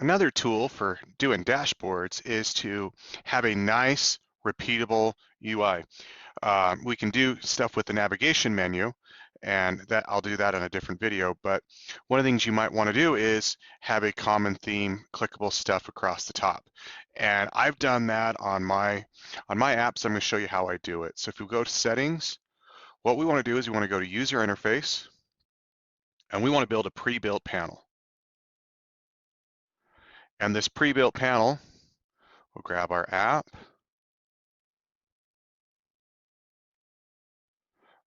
Another tool for doing dashboards is to have a nice, repeatable UI. We can do stuff with the navigation menu, and that I'll do that in a different video, but one of the things you might want to do is have a common theme, clickable stuff across the top. And I've done that on my apps. I'm going to show you how I do it. So if we go to settings, what we want to do is we want to go to user interface, and we want to build a pre-built panel. And this pre-built panel, we'll grab our app,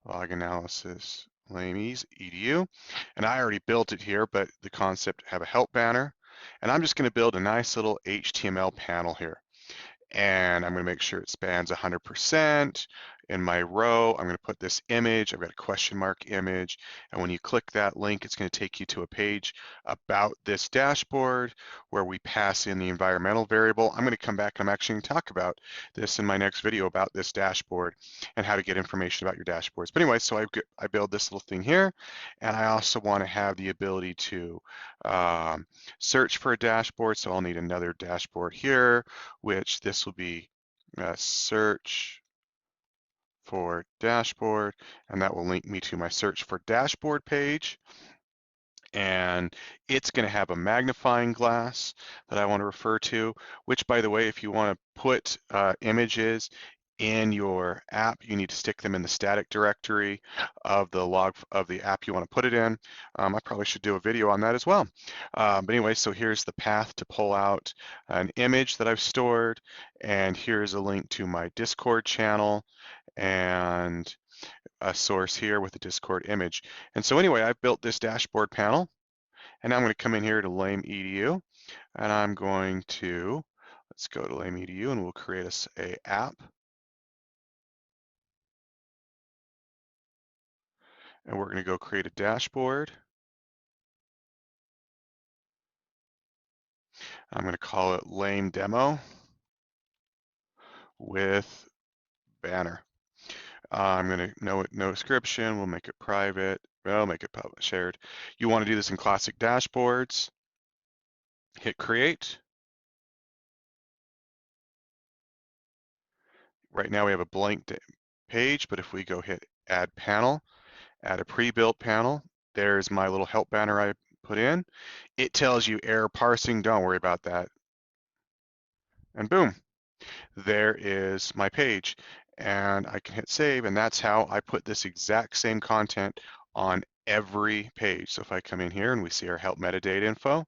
log analysis, L.A.M.E edu, and I already built it here, but the concept have a help banner, and I'm just going to build a nice little HTML panel here. And I'm going to make sure it spans 100%. In my row, I'm going to put this image. I've got a question mark image, and when you click that link, it's going to take you to a page about this dashboard where we pass in the environmental variable. I'm going to come back and I'm actually going to talk about this in my next video about this dashboard and how to get information about your dashboards. But anyway, so I build this little thing here, and I also want to have the ability to search for a dashboard, so I'll need another dashboard here, which this will be search for dashboard, and that will link me to my search for dashboard page. And it's going to have a magnifying glass that I want to refer to, which, by the way, if you want to put images in your app, you need to stick them in the static directory of the log of the app you want to put it in. I probably should do a video on that as well. But anyway, so here's the path to pull out an image that I've stored, and here's a link to my Discord channel and a source here with a Discord image. And so anyway, I've built this dashboard panel, and now I'm going to come in here to L.A.M.E edu, and I'm going to, let's go to L.A.M.E edu, and we'll create us a app. And we're going to go create a dashboard. I'm going to call it L.A.M.E demo with banner. I'm going to no description. We'll make it private. We'll make it public shared. You want to do this in classic dashboards. Hit create. Right now we have a blank page, but if we go hit add panel, add a pre-built panel, there's my little help banner I put in. It tells you error parsing. Don't worry about that. And boom, there is my page. And I can hit save, and that's how I put this exact same content on every page. So if I come in here and we see our help metadata info,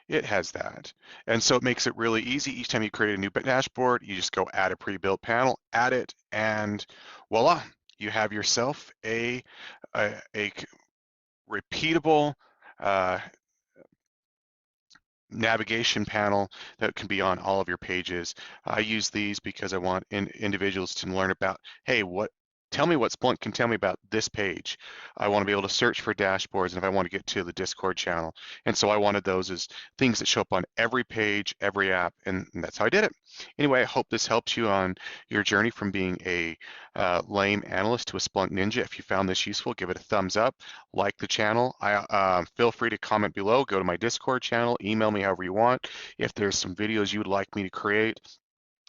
it has that. And so it makes it really easy. Each time you create a new dashboard, you just go add a pre-built panel, add it, and voila, you have yourself a repeatable navigation panel that can be on all of your pages. I use these because I want individuals to learn about, hey, tell me what Splunk can tell me about this page. I want to be able to search for dashboards, and if I want to get to the Discord channel. And so I wanted those as things that show up on every page, every app, and that's how I did it. Anyway, I hope this helps you on your journey from being a L.A.M.E analyst to a Splunk ninja. If you found this useful, give it a thumbs up, like the channel. Feel free to comment below, go to my Discord channel, email me however you want. If there's some videos you would like me to create,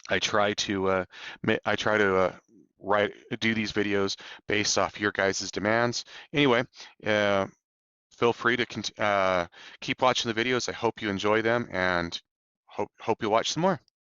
I try to do these videos based off your guys' demands. Anyway, feel free to keep watching the videos. I hope you enjoy them, and hope you'll watch some more.